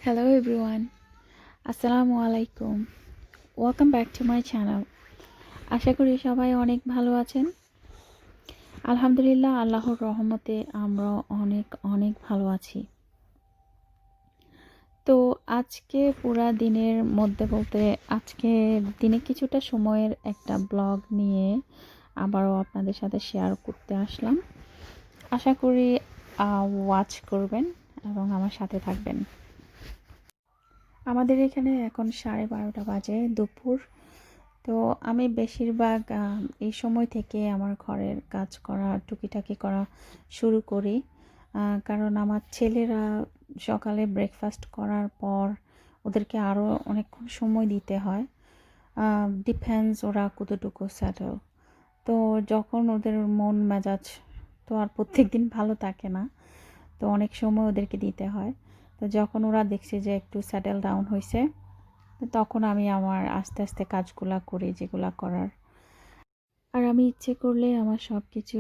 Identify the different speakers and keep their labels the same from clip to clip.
Speaker 1: Hello everyone, Assalamu alaikum. Welcome back to my channel. আশা করি সবাই অনেক ভালো আছেন। আলহামদুলিল্লাহ, আল্লাহর রহমতে আমরা অনেক অনেক ভালো আছি। তো আজকে পুরা দিনের মধ্যে বলতে আজকে দিনে কিছুটা সময়ের একটা ব্লগ নিয়ে আবারও আপনাদের সাথে শেয়ার করতে আসলাম। আশা করি ওয়াচ করবেন এবং আমার সাথে থাকবেন। আমাদের এখানে এখন 12:30 বাজে দুপুর। তো আমি বেশিরভাগ এই সময় থেকে আমার ঘরের কাজ করা টুকিটাকি করা শুরু করি, কারণ আমার ছেলেরা সকালে ব্রেকফাস্ট করার পর ওদেরকে আরও অনেকক্ষণ সময় দিতে হয়। ডিপেন্ডস ওরা কতটুকু স্যাটেল। তো যখন ওদের মন মেজাজ তো আর প্রত্যেক দিন ভালো থাকে না, তো অনেক সময় ওদেরকে দিতে হয়। তো যখন ওরা দেখছে যে একটু স্যাটেল ডাউন হয়েছে, তখন আমি আমার আস্তে আস্তে কাজগুলা করি যেগুলা করার। আর আমি ইচ্ছে করলে আমার সব কিছু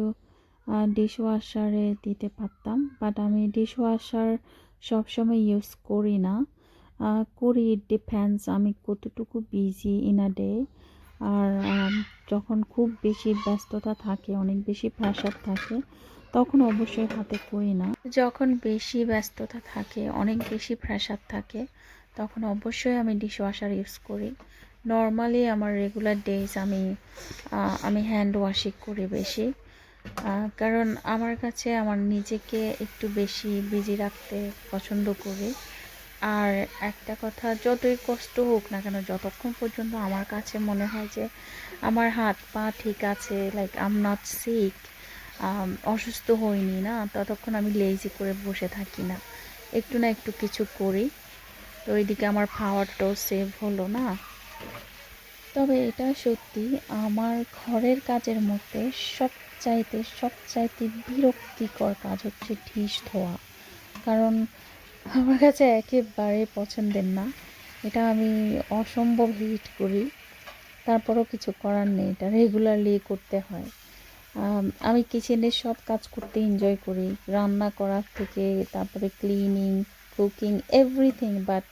Speaker 1: ডিশওয়াশারে দিতে পারতাম, বাট আমি ডিশওয়াশার সবসময় ইউজ করি না। করি, ইট ডিপেন্ডস আমি কতটুকু বিজি ইন আ ডে। আর যখন খুব বেশি ব্যস্ততা থাকে, অনেক বেশি প্রেশার থাকে, তখন অবশ্যই হাতে করি না। যখন বেশি ব্যস্ততা থাকে, অনেক বেশি প্রেশার থাকে, তখন অবশ্যই আমি ডিশওয়াশার ইউজ করি। নর্মালি আমার রেগুলার ডেজ আমি হ্যান্ড ওয়াশই করি বেশি, কারণ আমার কাছে আমার নিজেকে একটু বেশি বিজি রাখতে পছন্দ করি। আর একটা কথা, যতই কষ্ট হোক না কেন, যতক্ষণ পর্যন্ত আমার কাছে মনে হয় যে আমার হাত পা ঠিক আছে, like I am not sick, অসুস্থ হইনি না, ততক্ষণ আমি লেজি করে বসে থাকি না, একটু না একটু কিছু করি। তো এইদিকে আমার পাওয়ারটাও সেভ হলো না। তবে এটা সত্যি, আমার ঘরের কাজের মধ্যে সবচাইতে বিরক্তিকর কাজ হচ্ছে ডিশ ধোয়া। কারণ আমার কাছে একেবারে পছন্দের না, এটা আমি অসম্ভব হিট করি। তারপরও কিছু করার নেই, এটা রেগুলারলি করতে হয়। আমি কিচেনের সব কাজ করতে এনজয় করি, রান্না করার থেকে তারপরে cleaning, cooking, everything, but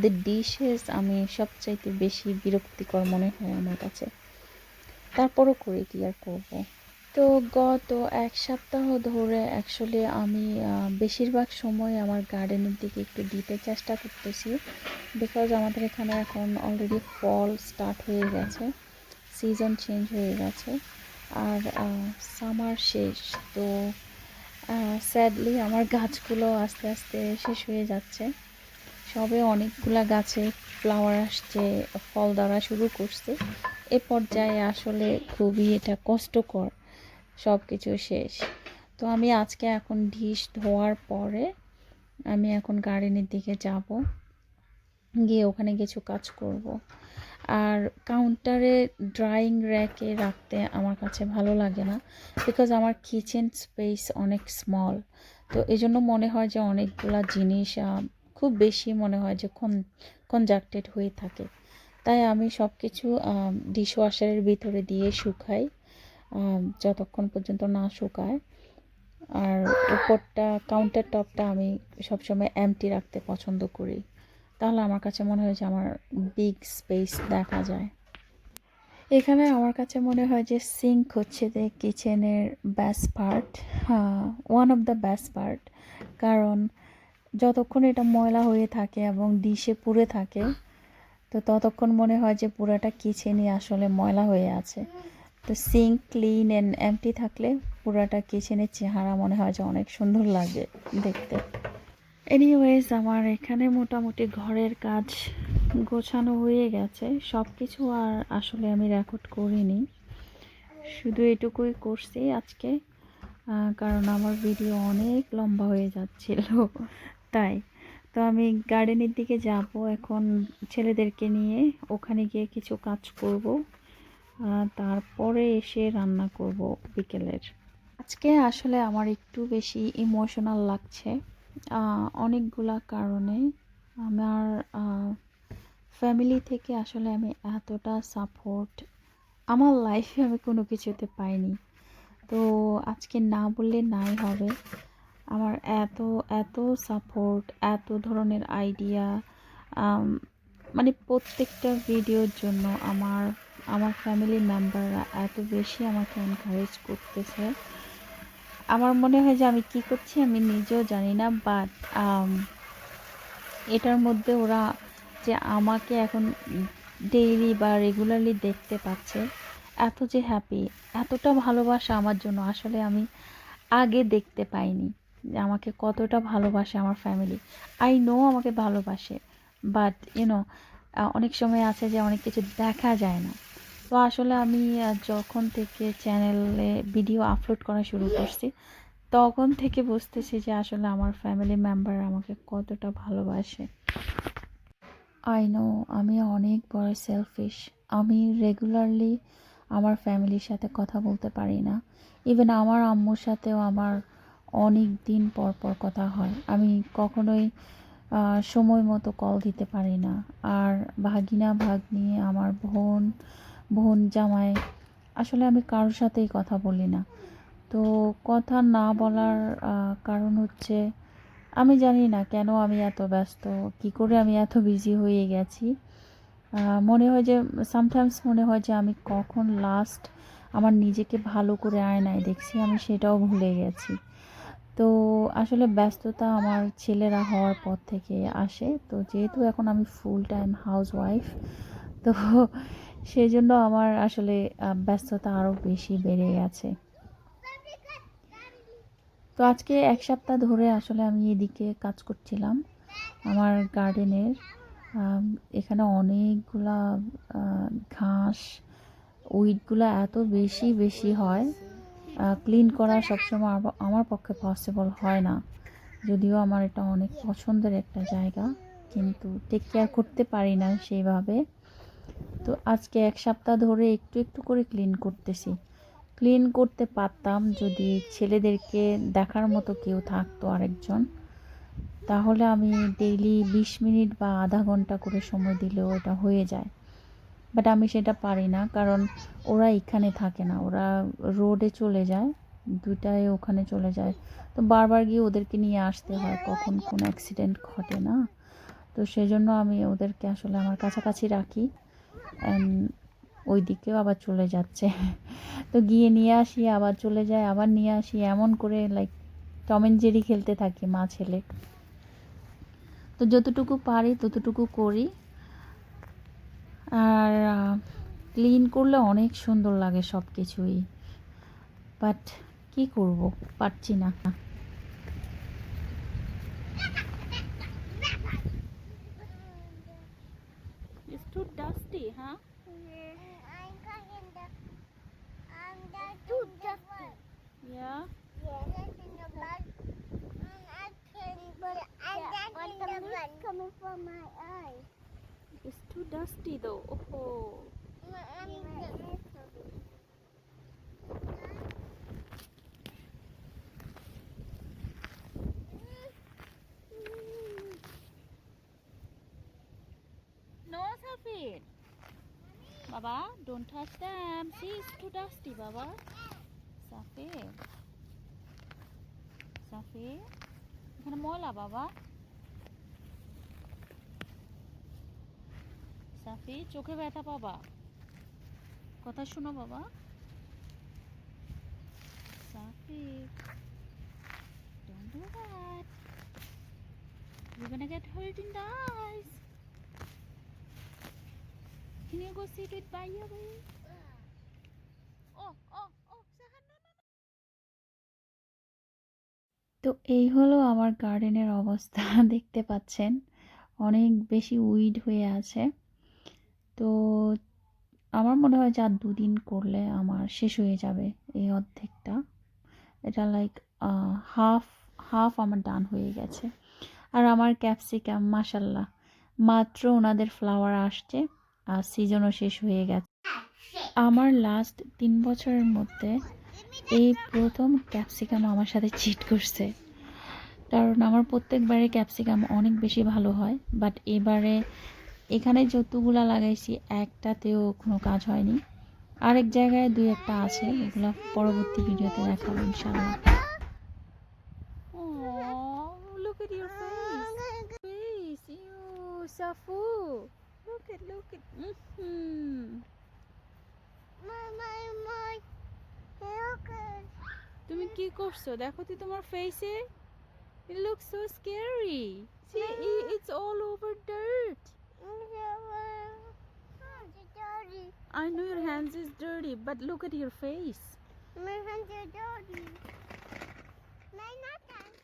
Speaker 1: the dishes আমি সবচাইতে বেশি বিরক্তিকর মনে হয় আমার কাছে। তারপরও করি, কি আর করব। তো গত এক সপ্তাহ ধরে অ্যাকচুয়ালি আমি বেশিরভাগ সময় আমার গার্ডেনের দিকে একটু দিতে চেষ্টা করতেছি, বিকজ আমাদের এখানে এখন অলরেডি ফল স্টার্ট হয়ে গেছে, সিজন চেঞ্জ হয়ে গেছে, আর সামার শেষ। তো স্যাডলি আমার গাছগুলো আস্তে আস্তে শেষ হয়ে যাচ্ছে। সবে অনেকগুলা গাছে ফ্লাওয়ার আসছে, ফল ধরা শুরু করছে। এ পর্যায়ে আসলে খুবই এটা কষ্টকর, সব কিছু শেষ। তো আমি আজকে এখন ডিশ ধোয়ার পরে আমি এখন গার্ডেনের দিকে যাব, গিয়ে ওখানে কিছু কাজ করব। আর কাউন্টারে ড্রাইং র্যাকে রাখতে আমার কাছে ভালো লাগে না, বিকজ আমার কিচেন স্পেস অনেক স্মল। তো এই জন্য মনে হয় যে অনেকগুলা জিনিস খুব বেশি মনে হয় যে কনজাক্টেড হয়ে থাকে। তাই আমি সব কিছু ডিশওয়াশারের ভিতরে দিয়ে শুকাই, যতক্ষণ পর্যন্ত না শুকায়। আর উপরটা, কাউন্টার টপটা আমি সবসময় এমটি রাখতে পছন্দ করি, তাহলে আমার কাছে মনে হয় যে আমার বিগ স্পেস দেখা যায়। এখানে আমার কাছে মনে হয় যে সিঙ্ক হচ্ছে যে কিচেনের best part, one of the best part. কারণ যতক্ষণ এটা ময়লা হয়ে থাকে এবং ডিশে পুড়ে থাকে, তো ততক্ষণ মনে হয় যে পুরাটা কিচেনই আসলে ময়লা হয়ে আছে। তো সিঙ্ক ক্লিন অ্যান্ড এমটি থাকলে পুরাটা কিচেনের চেহারা মনে হয় যে অনেক সুন্দর লাগে দেখতে। এনিওয়েজ, আমার এখানে মোটামুটি ঘরের কাজ গোছানো হয়ে গেছে। সব কিছু আর আসলে আমি রেকর্ড করিনি, শুধু এটুকুই করছি আজকে, কারণ আমার ভিডিও অনেক লম্বা হয়ে যাচ্ছিল তাই। তো আমি গার্ডেনের দিকে যাব এখন ছেলেদেরকে নিয়ে, ওখানে গিয়ে কিছু কাজ করব, তারপরে এসে রান্না করব বিকেলের। আজকে আসলে আমার একটু বেশি ইমোশনাল লাগছে, অনেকগুলা কারণে। আমার ফ্যামিলি থেকে আসলে আমি এতটা সাপোর্ট আমার লাইফে আমি কোনো কিছুতে পাইনি। তো আজকে না বললে নাই হবে, আমার এত এত সাপোর্ট, এত ধরনের আইডিয়া, মানে প্রত্যেকটা ভিডিওর জন্য আমার আমার ফ্যামিলি মেম্বাররা এত বেশি আমাকে এনকারেজ করতেছে। আমার মনে হয় যে আমি কি করছি আমি নিজেও জানি না, বাট এটার মধ্যে ওরা যে আমাকে এখন ডেইলি বা রেগুলারলি দেখতে পাচ্ছে, এত যে হ্যাপি, এতটা ভালোবাসা আমার জন্য আসলে আমি আগে দেখতে পাইনি যে আমাকে কতটা ভালোবাসে আমার ফ্যামিলি। আই নো আমাকে ভালোবাসে, বাট অনেক সময় আছে যে অনেক কিছু দেখা যায় না। তো আসলে আমি যখন থেকে চ্যানেলে ভিডিও আপলোড করা শুরু করছি তখন থেকে বুঝতেছি যে আসলে আমার ফ্যামিলি মেম্বার আমাকে কতটা ভালোবাসে। আই নো আমি অনেক বড় সেলফিশ। আমি রেগুলারলি আমার ফ্যামিলির সাথে কথা বলতে পারি না। ইভেন আমার আম্মুর সাথেও আমার অনেক দিন পর পর কথা হয়। আমি কখনোই সময় মতো কল দিতে পারি না। আর ভাগিনা ভাগ্নি, আমার বোন, বোন জামাই, আসলে আমি কারোর সাথেই কথা বলি না। তো কথা না বলার কারণ হচ্ছে আমি জানি না কেন আমি এত ব্যস্ত, কি করে আমি এত বিজি হয়ে গেছি। মনে হয় যে সামটাইমস মনে হয় যে আমি কখন লাস্ট আমার নিজেকে ভালো করে আয়নায় দেখছি আমি সেটাও ভুলে গেছি। তো আসলে ব্যস্ততা আমার ছেলেরা হওয়ার পর থেকে আসে। তো যেহেতু এখন আমি ফুল টাইম হাউসওয়াইফ, তো সেই জন্য আমার আসলে ব্যস্ততা আরও বেশি বেড়ে গেছে। তো আজকে ১ সপ্তাহ ধরে আসলে আমি এদিকে কাজ করছিলাম আমার গার্ডেনের। আম এখানে অনেকগুলা আ ঘাস, উইডগুলা এত বেশি বেশি হয়। ক্লিন করা সবসময় আমার পক্ষে পসিবল হয় না। যদিও আমার এটা অনেক পছন্দের একটা জায়গা, কিন্তু টেক কেয়ার করতে পারি না সেইভাবে। তো আজকে ১ সপ্তাহ ধরে একটু একটু করে ক্লিন করতেছি। ক্লিন করতে পারতাম যদি ছেলেদেরকে দেখার মতো কেউ থাকতো আরেকজন, তাহলে আমি ডেইলি ২০ মিনিট বা আধা ঘন্টা করে সময় দিলেও এটা হয়ে যায়। বাট আমি সেটা পারি না, কারণ ওরা এখানে থাকে না, ওরা রোডে চলে যায়, ২টায় ওখানে চলে যায়। তো বারবার গিয়ে ওদেরকে নিয়ে আসতে হয়, কখন কোন অ্যাক্সিডেন্ট ঘটে না। তো সেজন্য আমি ওদেরকে আসলে আমার কাছাকাছি রাখি। অ্যান্ড ওই দিকেও আবার চলে যাচ্ছে। তো গিয়ে নিয়ে আসি, আবার চলে যায়, আবার নিয়ে আসি, এমন করে লাইক টম অ্যান্ড জেরি খেলতে থাকি মা ছেলে। তো যতটুকু পারি ততটুকু করি। আর ক্লিন করলে অনেক সুন্দর লাগে সব কিছুই, বাট কি করব, পারছি না। It's too dusty, huh?
Speaker 2: I'm cutting the too dusty.
Speaker 1: Yeah.
Speaker 2: That's in the bud. I can but that's in the bud coming from my eyes.
Speaker 1: It's too dusty though. Oh. No, Safir. Baba, don't touch them. See, it's too dusty, Baba. Safir. Safir. এখানে ময়লা বাবা। সাফি, চোখে ব্যথা পাবা, কথা শোনো বাবা। সাফি, don't do that. You're gonna get hurt in the eyes. Can you go sit with Baya, baby? Oh, oh, oh, Sahan, no, no, no. তো এই হলো আমার গার্ডেনের অবস্থা। দেখতে পাচ্ছেন অনেক বেশি উইড হয়ে আছে। তো আমার মনে হয় যে আর ২ দিন করলে আমার শেষ হয়ে যাবে এই অর্ধেকটা। এটা লাইক হাফ হাফ আমার ডান হয়ে গেছে। আর আমার ক্যাপসিকাম মাশাল্লাহ মাত্র ওনাদের ফ্লাওয়ার আসছে আর সিজনও শেষ হয়ে গেছে। আমার লাস্ট ৩ বছরের মধ্যে এই প্রথম ক্যাপসিকাম আমার সাথে চিট করছে। কারণ আমার প্রত্যেকবারে ক্যাপসিকাম অনেক বেশি ভালো হয়, বাট এবারে এখানে যতগুলা লাগাইছি একটাতেও কোনো কাজ হয়নি। আরেক জায়গায় ২-১টা আছে, ওগুলো পরবর্তী ভিডিওতে দেখাবো ইনশাআল্লাহ। ও look at. Mm-hmm.
Speaker 2: My. Look at.
Speaker 1: তুমি কি করছো দেখো তো তোমার ফেসে? It looks so scary. See, it's all over dirt.
Speaker 2: Dirty.
Speaker 1: I know your hands is dirty, but look at your face.
Speaker 2: My hands are dirty. My not hands.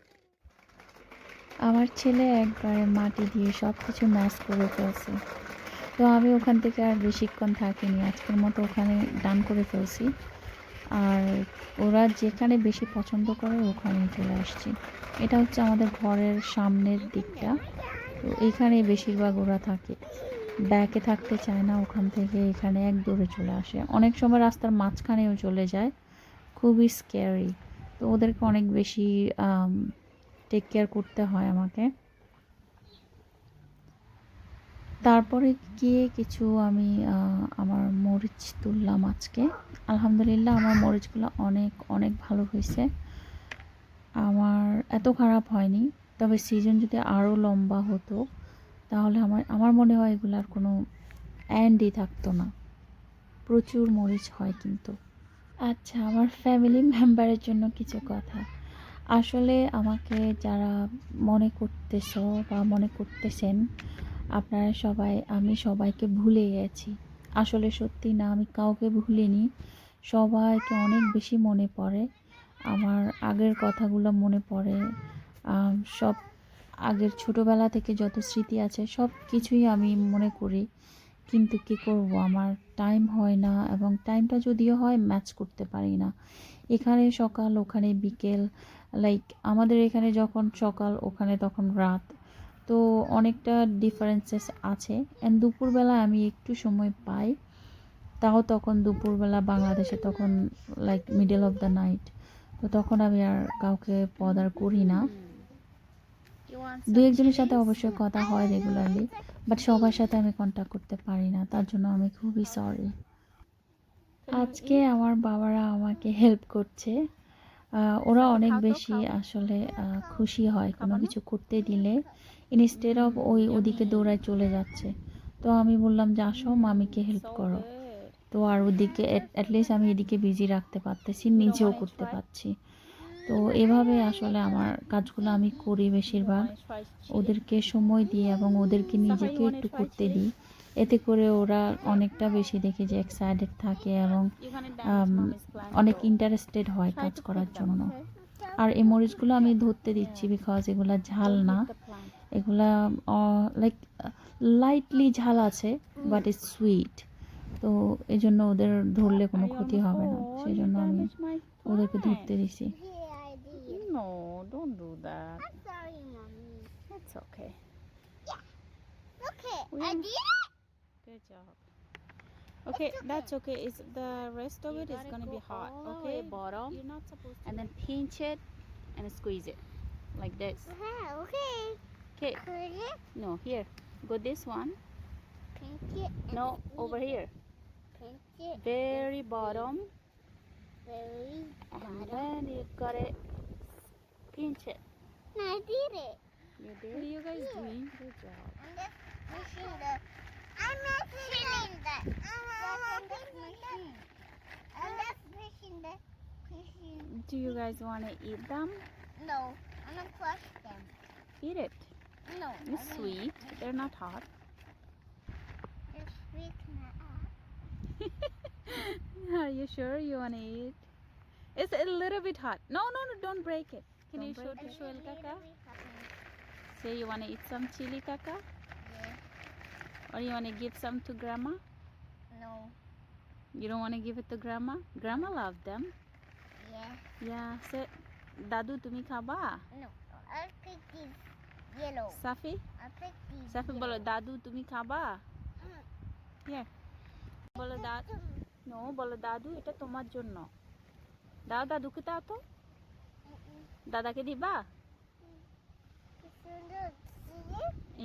Speaker 1: আমার ছেলে একবারে মাটি দিয়ে সব কিছু ম্যাশ করে ফেলছে। তো আমি ওখান থেকে আর বেশিক্ষণ থাকিনি, আজকের মতো ওখানে ডান করে ফেলছি। আর ওরা যেখানে বেশি পছন্দ করে ওখানেই চলে আসছি। এটা হচ্ছে আমাদের ঘরের সামনের দিকটা, তো এইখানে বেশিরভাগ ওরা থাকে। ব্যাকে থাকতে চায় না, ওখান থেকে এখানে এক দৌড়ে চলে আসে। অনেক সময় রাস্তার মাঝখানেও চলে যায়, খুবই স্ক্যারি। তো ওদেরকে অনেক বেশি টেক কেয়ার করতে হয় আমাকে। তারপরে গিয়ে কিছু আমি আমার মরিচ তুললাম আজকে। আলহামদুলিল্লাহ আমার মরিচগুলো অনেক অনেক ভালো হয়েছে, আমার এত খারাপ হয়নি। তবে সিজন যদি আরও লম্বা হতো তাহলে আমার মনে হয় এগুলার কোনো এন্ডই থাকতো না। প্রচুর মরিচ হয় কিন্তু। আচ্ছা, আমার ফ্যামিলি মেম্বারের জন্য কিছু কথা। আসলে আমাকে যারা মনে করতেছো বা মনে করতেছেন, আপনারা সবাই, আমি সবাইকে ভুলে গেছি। আসলে সত্যি না, আমি কাউকে ভুলিনি। সবাইকে অনেক বেশি মনে পড়ে, আমার আগের কথাগুলো মনে পড়ে। সব আগের ছোটোবেলা থেকে যত স্মৃতি আছে সব কিছুই আমি মনে করি। কিন্তু কী করব, আমার টাইম হয় না, এবং টাইমটা যদিও হয় ম্যাচ করতে পারি না। এখানে সকাল ওখানে বিকেল, লাইক আমাদের এখানে যখন সকাল ওখানে তখন রাত, তো অনেকটা ডিফারেন্সেস আছে। অ্যান্ড দুপুরবেলা আমি একটু সময় পাই, তাও তখন দুপুরবেলা বাংলাদেশে তখন like middle of the night, তো তখন আমি আর কাউকে বদার করি না। দু একজনের সাথে অবশ্যই কথা হয় রেগুলারলি, বাট সবার সাথে আমি কন্ট্যাক্ট করতে পারি না, তার জন্য আমি খুবই সরি। আজকে আমার বাবারা আমাকে হেল্প করছে। ওরা অনেক বেশি আসলে খুশি হয় কোনো কিছু করতে দিলে, ইনস্টেড অফ ওদিকে দৌড়ায় চলে যাচ্ছে। তো আমি বললাম যে আসো মামিকে হেল্প করো। তো আর ওদিকে অ্যাটলিস্ট আমি এদিকে বিজি রাখতে পারতেছি, নিজেও করতে পারছি। তো এভাবে আসলে আমার কাজগুলো আমি করি বেশিরভাগ, ওদেরকে সময় দিই এবং ওদেরকে নিজেকে একটু করতে দিই। এতে করে ওরা অনেকটা বেশি দেখি যে এক্সাইটেড থাকে এবং অনেক ইন্টারেস্টেড হয় কাজ করার জন্য। আর এই মরিচগুলো আমি ধরতে দিচ্ছি বিকজ এগুলা ঝাল না, এগুলা লাইক লাইটলি ঝাল আছে, বাট ইটস সুইট। তো এই জন্য ওদের ধরলে কোনো ক্ষতি হবে না, সেই জন্য আমি ওদেরকে ধরতে দিছি।
Speaker 2: Yeah, I did.
Speaker 1: No, don't do that.
Speaker 2: I'm sorry, mommy.
Speaker 1: It's okay.
Speaker 2: Okay,
Speaker 1: We
Speaker 2: I
Speaker 1: are-
Speaker 2: did it.
Speaker 1: Good job. Okay,
Speaker 2: okay.
Speaker 1: that's okay. Is the rest of it is gonna be hot? Okay, bottom. You're not supposed to. And then pinch it and squeeze it like this.
Speaker 2: Yeah, okay.
Speaker 1: Okay.
Speaker 2: Put it,
Speaker 1: No, here. Go this one.
Speaker 2: pinch it. And
Speaker 1: No,
Speaker 2: squeeze
Speaker 1: over
Speaker 2: it.
Speaker 1: here.
Speaker 2: Pinch it.
Speaker 1: Very bottom.
Speaker 2: Very
Speaker 1: And
Speaker 2: bottom.
Speaker 1: then you gotta pinch it.
Speaker 2: No, I did it.
Speaker 1: You did. What are you guys
Speaker 2: Yeah.
Speaker 1: doing? Good job.
Speaker 2: I'm just pushing the. I'm not pushing the. I'm just pushing. I'm just pushing the. Pushing.
Speaker 1: Do you guys want to eat them?
Speaker 2: No, I'm gonna push them.
Speaker 1: Eat it.
Speaker 2: No.
Speaker 1: It's sweet. They're not hot.
Speaker 2: It's sweet now.
Speaker 1: Are you sure you want to eat? It's a little bit hot. No, no, no, don't break it. Can you show to Shoel Kaka? Say you want to eat some chili, Kaka?
Speaker 2: Yeah.
Speaker 1: Or you want to give some to Grandma?
Speaker 2: No.
Speaker 1: You don't want to give it to Grandma? Grandma loved them.
Speaker 2: Yeah.
Speaker 1: Yeah. Say, Dadu, tumi khaba?
Speaker 2: No. I'll pick these yellow.
Speaker 1: Safi?
Speaker 2: I'll pick these
Speaker 1: Safi bolo, Dadu, tumi khaba?
Speaker 2: Mm.
Speaker 1: Here. বলো দাদু, no বলো দাদু এটা তোমার জন্য। দাও, দাদুকে দাও তো, দাদাকে দিবা?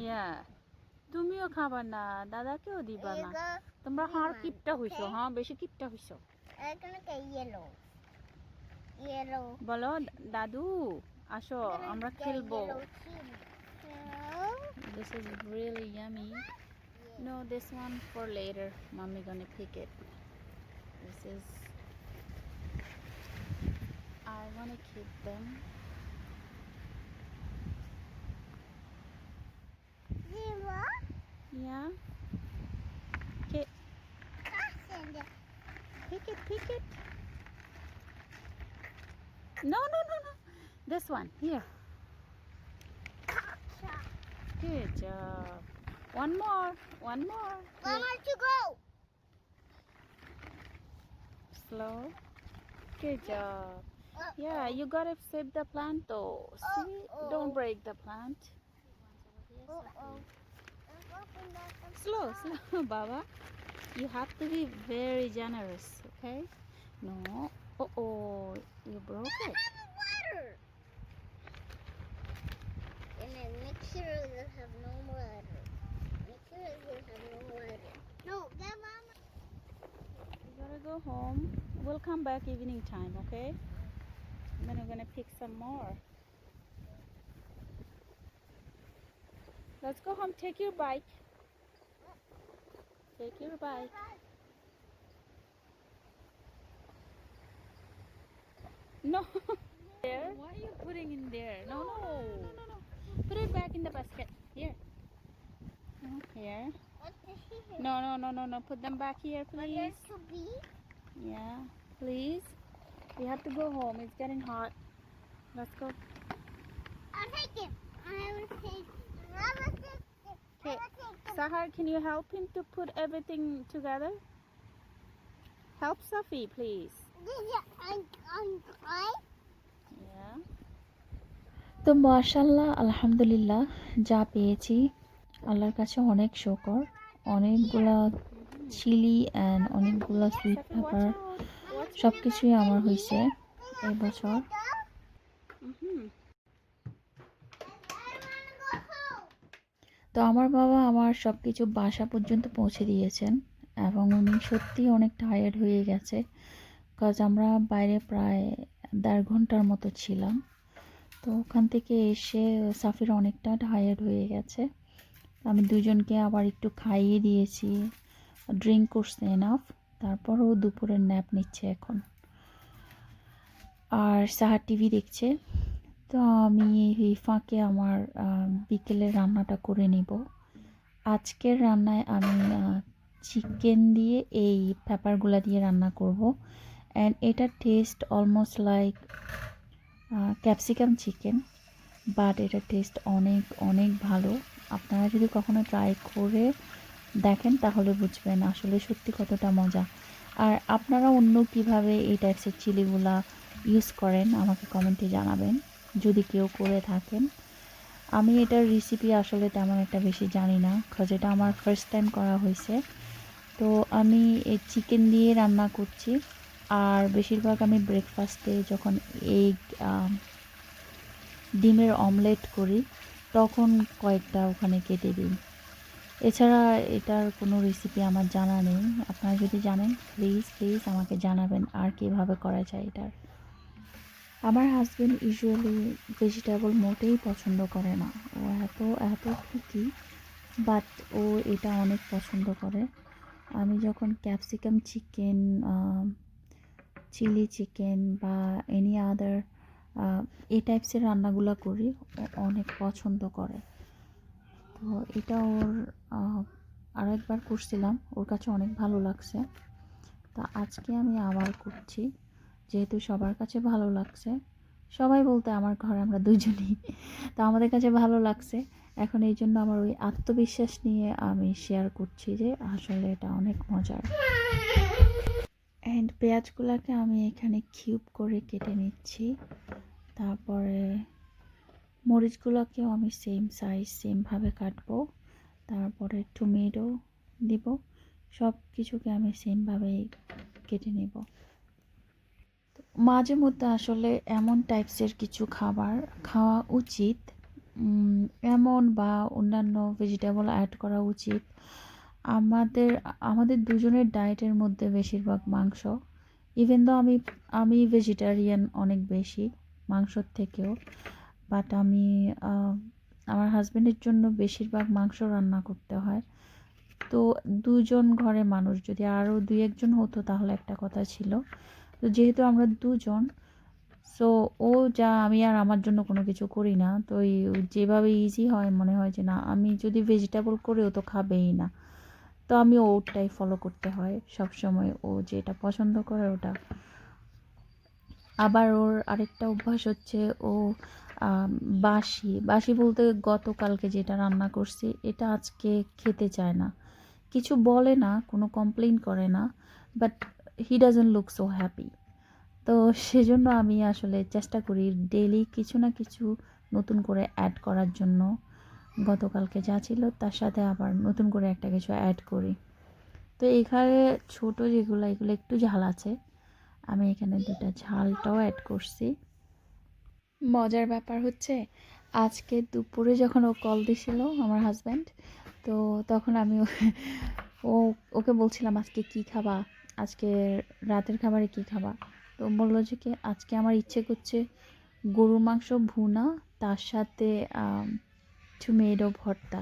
Speaker 1: ইয়া, তুমিও খাবা না, দাদাকেও দিবা না। তোমরা হার কিপটা হইছো, হ্যাঁ বেশি কিপটা হইছো।
Speaker 2: I'm gonna get yellow. Yellow.
Speaker 1: বলো দাদু আসো
Speaker 2: I'm gonna
Speaker 1: আমরা
Speaker 2: get
Speaker 1: খেলবো।
Speaker 2: yellow chili. No.
Speaker 1: This is really yummy.
Speaker 2: Yeah.
Speaker 1: No, this one for later. Mommy gonna pick it. This is. I wanna keep them.
Speaker 2: Zero.
Speaker 1: Yeah. Okay.
Speaker 2: Caution.
Speaker 1: Pick it. Pick it. No, no, no, no. This one. Here. Good job. One more. One more.
Speaker 2: One
Speaker 1: Here.
Speaker 2: more to go.
Speaker 1: Slow. Good job.
Speaker 2: Uh-oh.
Speaker 1: Yeah, you gotta save the plant though. See?
Speaker 2: Uh-oh.
Speaker 1: Don't break the plant.
Speaker 2: Uh-oh.
Speaker 1: Slow, slow, Baba. You have to be very generous, okay? No. Oh, you broke it.
Speaker 2: Water. And then make sure you have no water. Make sure you have no water. No, get mama.
Speaker 1: You gotta go home. We'll come back evening time, okay? And then we're gonna pick some more. Let's go home. Take your bike. Take your bike. No. There. Why are you putting in there? No, no, no, no, no. Put it back in the basket. Here. Here.
Speaker 2: What's here?
Speaker 1: No, no, no, no, no. Put them back here,
Speaker 2: But
Speaker 1: please.
Speaker 2: there's to be.
Speaker 1: Yeah, please. We have to go home. It's getting hot. Let's go.
Speaker 2: I'll take it. I will take it. I will take it. I
Speaker 1: Okay.
Speaker 2: will take it.
Speaker 1: Sahar, can you help him to put everything together? Help Safi, please. Yeah. তো মাশাআল্লাহ আলহামদুলিল্লাহ যা পেয়েছি আল্লাহর কাছে অনেক শুকর অনেকগুলা চিলি অ্যান্ড অনেকগুলা সুইট পেপার সব কিছুই আমার হয়েছে এই বছর তো আমার বাবা আমার সব কিছু বাসা পর্যন্ত পৌঁছে দিয়েছেন এবং উনি সত্যিই অনেক টায়ার্ড হয়ে গেছে কাজ আমরা বাইরে প্রায় 1.5 ঘন্টার মতো ছিলাম তো ওখান থেকে এসে সাফির অনেকটা টায়ার্ড হয়ে গেছে আমি দুজনকে আবার একটু খাইয়ে দিয়েছি ড্রিঙ্ক করছে এনাফ তারপরও দুপুরের ন্যাপ নিচ্ছে এখন আর সাহা টিভি দেখছে তো আমি এই ফাঁকে আমার বিকেলের রান্নাটা করে নিব আজকের রান্নায় আমি চিকেন দিয়ে এই পেপারগুলো দিয়ে রান্না করব অ্যান্ড এটার test almost like capsicum chicken but এটার টেস্ট অনেক অনেক ভালো আপনারা যদি কখনো ট্রাই করে দেখেন তাহলে বুঝবেন আসলে সত্যি কতটা মজা আর আপনারা অন্য কিভাবে এই টাইপসের চিলিগুলা ইউজ করেন আমাকে কমেন্টে জানাবেন যদি কেউ করে থাকেন আমি এটার রেসিপি আসলে তেমন একটা বেশি জানি না কারণ এটা আমার ফার্স্ট টাইম করা হয়েছে তো আমি এই চিকেন দিয়ে রান্না করছি আর বেশিরভাগ আমি ব্রেকফাস্টে যখন এগ ডিমের অমলেট করি তখন কয়েকটা ওখানে কেটে দিই এছাড়া এটার কোনো রেসিপি আমার জানা নেই আপনারা যদি জানেন প্লিজ আমাকে জানাবেন আর কীভাবে করা যায় এটার আমার হাজব্যান্ড ইউজুয়ালি ভেজিটেবল মোটেই পছন্দ করে না ও এত পিকি বাট ও এটা অনেক পছন্দ করে আমি যখন ক্যাপসিকাম চিকেন চিলি চিকেন বা এনি আদার এই টাইপসের রান্নাগুলো করি ও অনেক পছন্দ করে তো এটা ওর আরও একবার করছিলাম ওর কাছে অনেক ভালো লাগছে তা আজকে আমি আবার করছি যেহেতু সবার কাছে ভালো লাগছে সবাই বলতে আমার ঘরে আমরা দুজনই তো আমাদের কাছে ভালো লাগছে এখন এই জন্য আমার ওই আত্মবিশ্বাস নিয়ে আমি শেয়ার করছি যে আসলে এটা অনেক মজার অ্যান্ড পেঁয়াজগুলোকে আমি এখানে কিউব করে কেটে নিচ্ছি তারপরে মরিচগুলোকেও আমি সেম সাইজ সেমভাবে কাটবো তারপরে টমেটো দিব সব কিছুকে আমি সেমভাবেই কেটে নেব মাঝে মধ্যে আসলে এমন টাইপসের কিছু খাবার খাওয়া উচিত এমন বা অন্যান্য ভেজিটেবল অ্যাড করা উচিত আমাদের দুজনের ডায়েটের মধ্যে বেশিরভাগ মাংস ইভেন তো আমি ভেজিটেরিয়ান অনেক বেশি মাংসর থেকেও বাট আমি আমার হাজব্যান্ডের জন্য বেশিরভাগ মাংস রান্না করতে হয় তো দুজন ঘরে মানুষ, যদি আরও দুই একজন হতো তাহলে একটা কথা ছিল। তো যেহেতু আমরা দুজন, সো ও যা আমি আর আমার জন্য কোনো কিছু করি না, তো যেভাবে ইজি হয় মনে হয় যে না, আমি যদি ভেজিটেবল করি ও তো খাবেই না, তো আমি ওটাই ফলো করতে হয় সব সময়, ও যেটা পছন্দ করে ওটা। আবার ওর আরেকটা অভ্যাস হচ্ছে, ও আম, বাসি বাসি বলতে গতকালকে যেটা রান্না করছি এটা আজকে খেতে চায় না। কিছু বলে না, কোনো কমপ্লেইন করে না, but he doesn't look so happy. তো সেজন্য আমি আসলে চেষ্টা করি ডেইলি কিছু না কিছু নতুন করে অ্যাড করার জন্য। গতকালকে যা ছিল তার সাথে আবার নতুন করে একটা কিছু অ্যাড করি। তো এখানে ছোট যেগুলো, এগুলো একটু ঝাল আছে, আমি এখানে দুটা ঝালটাও অ্যাড করছি। মজার ব্যাপার হচ্ছে, আজকে দুপুরে যখন ও কল দিছিল আমার হাজব্যান্ড, তো তখন আমি ও ওকে বলছিলাম আজকে কি খাবা, আজকে রাতের খাবারে কি খাবা। তো বললো যে কি আজকে আমার ইচ্ছে করছে গরুর মাংস ভুনা, তার সাথে টমেটো ভর্তা।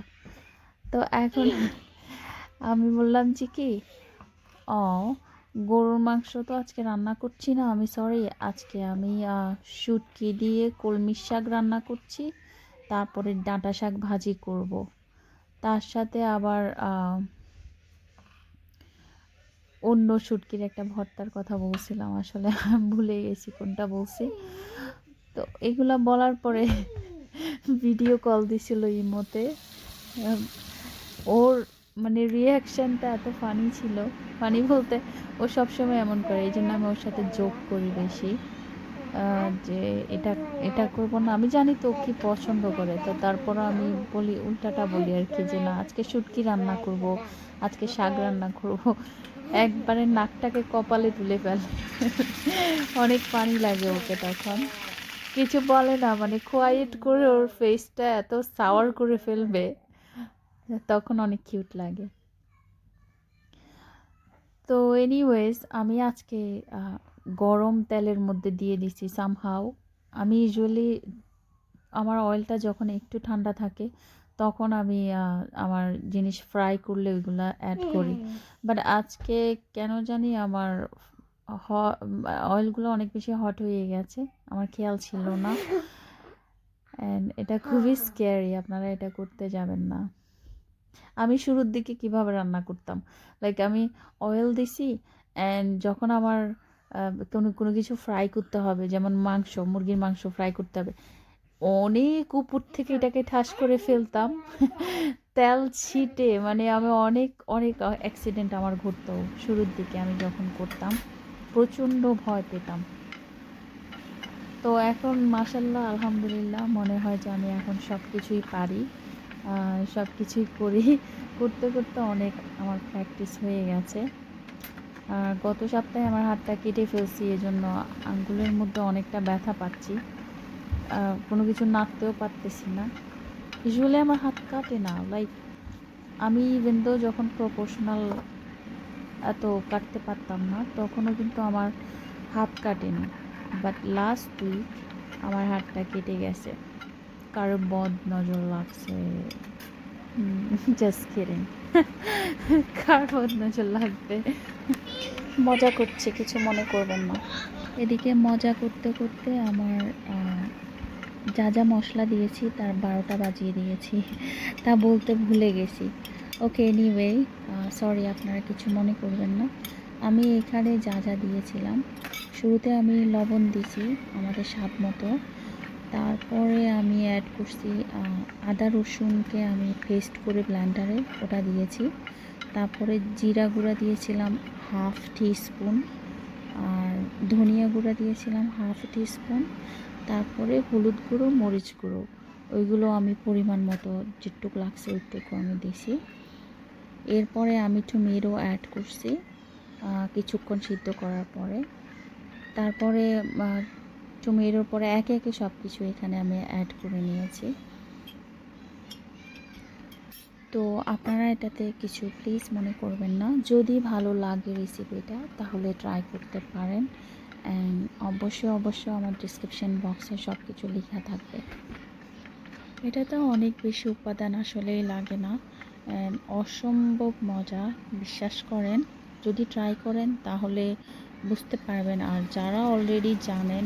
Speaker 1: তো এখন আমি বললাম যে কি, ও গরুর মাংস তো আজকে রান্না করছি না, আমি সরি, আজকে আমি শুটকি দিয়ে কলমি শাক রান্না করছি, তারপরে ডাঁটা শাক ভাজি করব, তার সাথে আবার অন্য শুটকির একটা ভর্তার কথা বলছিলাম, আসলে ভুলে গেছি কোনটা বলছি। তো এগুলা বলার পরে ভিডিও কল দিছিল ইমোতে। আম, ওর মানে রিয়াকশানটা এত ফানি ছিল, ফানি বলতে ও সবসময় এমন করে, এই জন্য আমি ওর সাথে জোক করি বেশি। যে এটা এটা করবো না, আমি জানি তো ও কি পছন্দ করে, তো তারপরও আমি বলি, উল্টাটা বলি আর কি, যে না আজকে শুটকি রান্না করব, আজকে শাক রান্না করব। একবারে নাকটাকে কপালে তুলে ফেলে। অনেক পানি লাগে ওকে তখন, কিছু বলে না, মানে কোয়াইট করে ওর ফেসটা এত সাওয়ার করে ফেলবে, তখন অনেক কিউট লাগে। তো এনিওয়েজ আমি আজকে গরম তেলের মধ্যে দিয়ে দিছি সামহাও। আমি ইউজুয়ালি আমার অয়েলটা যখন একটু ঠান্ডা থাকে তখন আমি আমার জিনিস ফ্রাই করলে ওইগুলা অ্যাড করি, বাট আজকে কেন জানি আমার অয়েলগুলো অনেক বেশি হট হয়ে গেছে, আমার খেয়াল ছিল না। অ্যান্ড এটা খুবই স্ক্যারি, আপনারা এটা করতে যাবেন না। আমি শুরুর দিকে কিভাবে রান্না করতাম, লাইক আমি অয়েল দিছি, অ্যান্ড যখন আমার কোনো কোনো কিছু ফ্রাই করতে হবে, যেমন মাংস, মুরগির মাংস ফ্রাই করতে হবে, অনেক উপর থেকে এটাকে ঠাস করে ফেলতাম। তেল ছিটে, মানে আমি অনেক অনেক অ্যাক্সিডেন্ট আমার ঘটতো শুরুর দিকে আমি যখন করতাম, প্রচণ্ড ভয় পেতাম। তো এখন মাশাল্লাহ আলহামদুলিল্লাহ মনে হয় যে আমি এখন সব কিছুই পারি, সব কিছুই করি। করতে করতে অনেক আমার প্র্যাকটিস হয়ে গেছে। গত সপ্তাহে আমার হাতটা কেটে ফেলছি, এজন্য আঙ্গুলের মধ্যে অনেকটা ব্যথা পাচ্ছি, কোনো কিছু নাড়তেও পারতেছি না। ইউজুয়ালি আমার হাত কাটে না, লাইক আমি ইভেন তো যখন প্রপোর্শনাল এত কাটতে পারতাম না তখনও কিন্তু আমার হাত কাটেনি, বাট লাস্ট উইক আমার হাতটা কেটে গেছে, কারো বদ নজর লাগছে। Just kidding. কার বদ নজর লাগবে, মজা করছি, কিছু মনে করবেন না। এদিকে মজা করতে করতে আমার যা যা মশলা দিয়েছি তার 12টা বাজিয়ে দিয়েছি, তা বলতে ভুলে গেছি। ওকে, এনিওয়ে, সরি, আপনারা কিছু মনে করবেন না। আমি এখানে যা যা দিয়েছিলাম, শুরুতে আমি লবণ দিয়েছি আমাদের স্বাদ মতো, তারপরে আমি অ্যাড করছি আদা রসুনকে আমি পেস্ট করে ব্লেন্ডারে ওটা দিয়েছি, তারপরে জিরা গুঁড়া দিয়েছিলাম হাফ টিস্পুন, আর ধনিয়া গুঁড়া দিয়েছিলাম হাফ টিস্পুন, তারপরে হলুদ গুঁড়ো, মরিচ গুঁড়ো, ওইগুলো আমি পরিমাণ মতো যেটুকু লাগছে ওইটুকু আমি দিছি। এরপরে আমি টমেটো অ্যাড করছি কিছুক্ষণ সিদ্ধ করার পরে, তারপরে টমেটোর পরে একে একে সব কিছু এখানে আমি অ্যাড করে নিয়েছি। তো আপনারা এটাতে কিছু প্লিজ মনে করবেন না, যদি ভালো লাগে রেসিপিটা তাহলে ট্রাই করতে পারেন, অ্যান্ড অবশ্যই অবশ্যই আমার ডিসক্রিপশন বক্সে সব কিছু লেখা থাকবে। এটাতে অনেক বেশি উপাদান আসলেই লাগে না, অ্যান্ড অসম্ভব মজা, বিশ্বাস করেন। যদি ট্রাই করেন তাহলে বুঝতে পারবেন। আর যারা অলরেডি জানেন,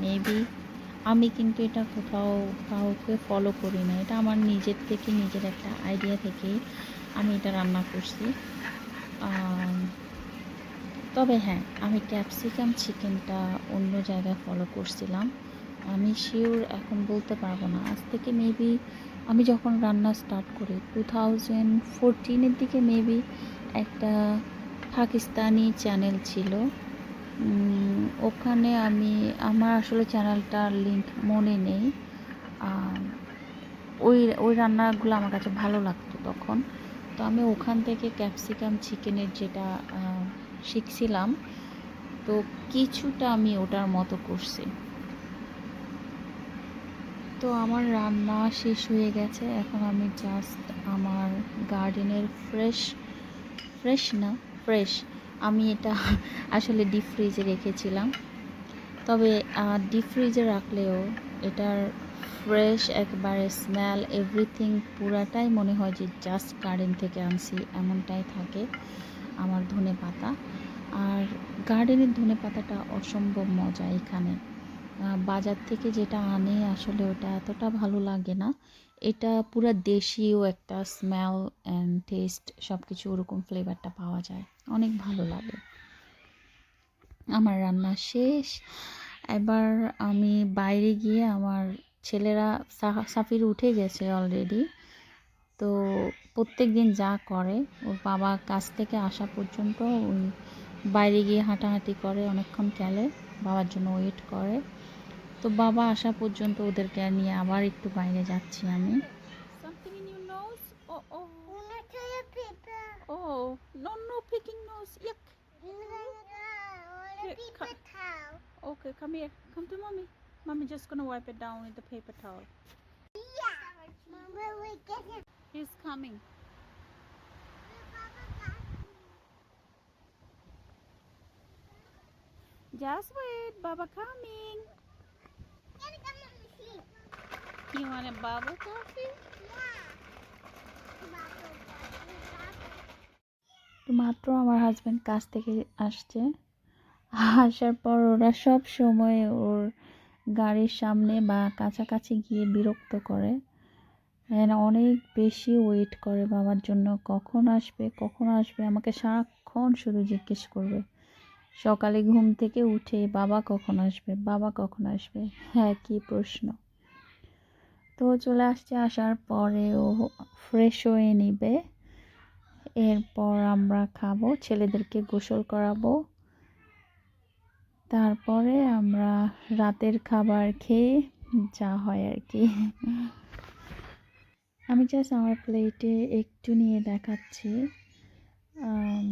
Speaker 1: মেবি আমি কিন্তু এটা কোথাও কাউকে ফলো করি না। এটা আমার নিজের থেকে, নিজের একটা আইডিয়া থেকেই আমি এটা রান্না করছি। আম, তবে হ্যাঁ, আমি ক্যাপসিকাম চিকেনটা অন্য জায়গায় ফলো করছিলাম। আমি শিওর এখন বলতে পারবো না। আজ থেকে মেবি আমি যখন রান্না স্টার্ট করি 2014-এর দিকে, মেবি একটা পাকিস্তানি চ্যানেল ছিল। ওখানে আমার আসলে চ্যানেলটার লিংক মনে নেই। আম, ওই ওই রান্নাগুলো আমার কাছে ভালো লাগতো তখন। তো আমি ওখান থেকে ক্যাপসিকাম চিকেনের যেটা শিখছিলাম, তো কিছুটা আমি ওটার মতো করছি। তো আমার রান্না শেষ হয়ে গেছে। এখন আমি জাস্ট আমার গার্ডেনের ফ্রেশ, ফ্রেশ না, ফ্রেশ, আমি এটা আসলে ডিপ ফ্রিজে রেখেছিলাম। তবে ডিপ ফ্রিজে রাখলেও এটার ফ্রেশ একবারে স্মেল, এভরিথিং পুরাটাই মনে হয় যে জাস্ট গার্ডেন থেকে আনছি এমনটাই থাকে আমার ধনেপাতা। আর গার্ডেনের ধনেপাতাটা অসম্ভব মজা। এখানে বাজার থেকে যেটা আনে আসলে ওটা এতটা ভালো লাগে না। এটা পুরা দেশীয় একটা স্মেল অ্যান্ড টেস্ট, সব কিছু ওরকম ফ্লেভারটা পাওয়া যায়, অনেক ভালো লাগে। আমার রান্না শেষ। এবার আমি বাইরে গিয়ে, আমার ছেলেরা, সাফির উঠে গেছে অলরেডি। তো প্রত্যেক দিন যা করে, ওর বাবা কাজ থেকে আসা পর্যন্ত ওই বাইরে গিয়ে হাঁটাহাঁটি করে, অনেকক্ষণ খেলে, বাবার জন্য ওয়েট করে। তো বাবা আসা পর্যন্ত ওদেরকে নিয়ে আবার একটু বাইরে যাচ্ছি আমি। Something in your nose? Oh, oh.
Speaker 2: Wanna try a paper?
Speaker 1: Oh, no, no picking nose. Yuck.
Speaker 2: Or a
Speaker 1: Here,
Speaker 2: paper towel.
Speaker 1: Okay, come here. Come to mommy. Mommy just gonna wipe it down with the paper towel.
Speaker 2: Yeah. Mama, we get it.
Speaker 1: He's coming. Just wait, Baba coming.
Speaker 2: Gotta come on the sheet.
Speaker 1: You want a bubble coffee? তো মাত্র আমার husband কাজ থেকে আসছে। আসার পর ওরা সব সময় ওর গাড়ির সামনে বা কাছাকাছি গিয়ে বিরক্ত করে। অনেক বেশি ওয়েট করে বাবার জন্য, কখন আসবে কখন আসবে, আমাকে সারাক্ষণ শুধু জিজ্ঞেস করবে। সকালে ঘুম থেকে উঠে বাবা কখন আসবে, বাবা কখন আসবে, হ্যাঁ কি প্রশ্ন। তো চলে আসছে, আসার পরে ও ফ্রেশ হয়ে নিবে। এরপর আমরা খাবো, ছেলেদেরকে গোসল করাবো, তারপরে আমরা রাতের খাবার খেয়ে যা হয় আর কি। আমি জাস্ট আমার প্লেটে একটু নিয়ে দেখাচ্ছি। আম,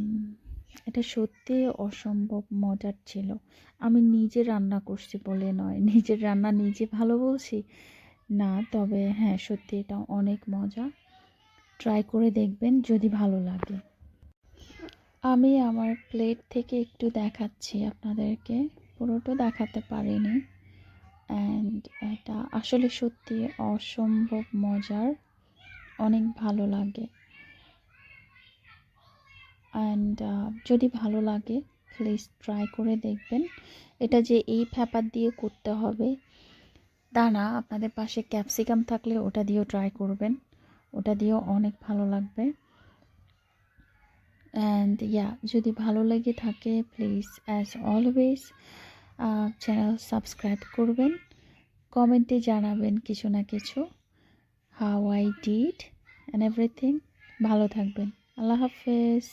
Speaker 1: এটা সত্যি অসম্ভব মজার ছিল। আমি নিজে রান্না করছি বলে নয়, নিজের রান্না নিজে ভালো বলছি না, তবে হ্যাঁ সত্যি এটা অনেক মজা। ট্রাই করে দেখবেন যদি ভালো লাগে। আমি আমার প্লেট থেকে একটু দেখাচ্ছি আপনাদেরকে, পুরোটা দেখাতে পারিনি। অ্যান্ড এটা আসলে সত্যি অসম্ভব মজার, অনেক ভালো লাগে। অ্যান্ড যদি ভালো লাগে প্লিজ ট্রাই করে দেখবেন। এটা যে এই পেপার দিয়ে করতে হবে তা না, আপনাদের পাশে ক্যাপসিকাম থাকলে ওটা দিয়েও ট্রাই করবেন, ওটা দিয়েও অনেক ভালো লাগবে। অ্যান্ড যদি ভালো লেগে থাকে please as always channel subscribe করবেন, কমেন্টে জানাবেন কিছু না কিছু, how I did and everything. ভালো থাকবেন, আল্লাহ হাফেজ।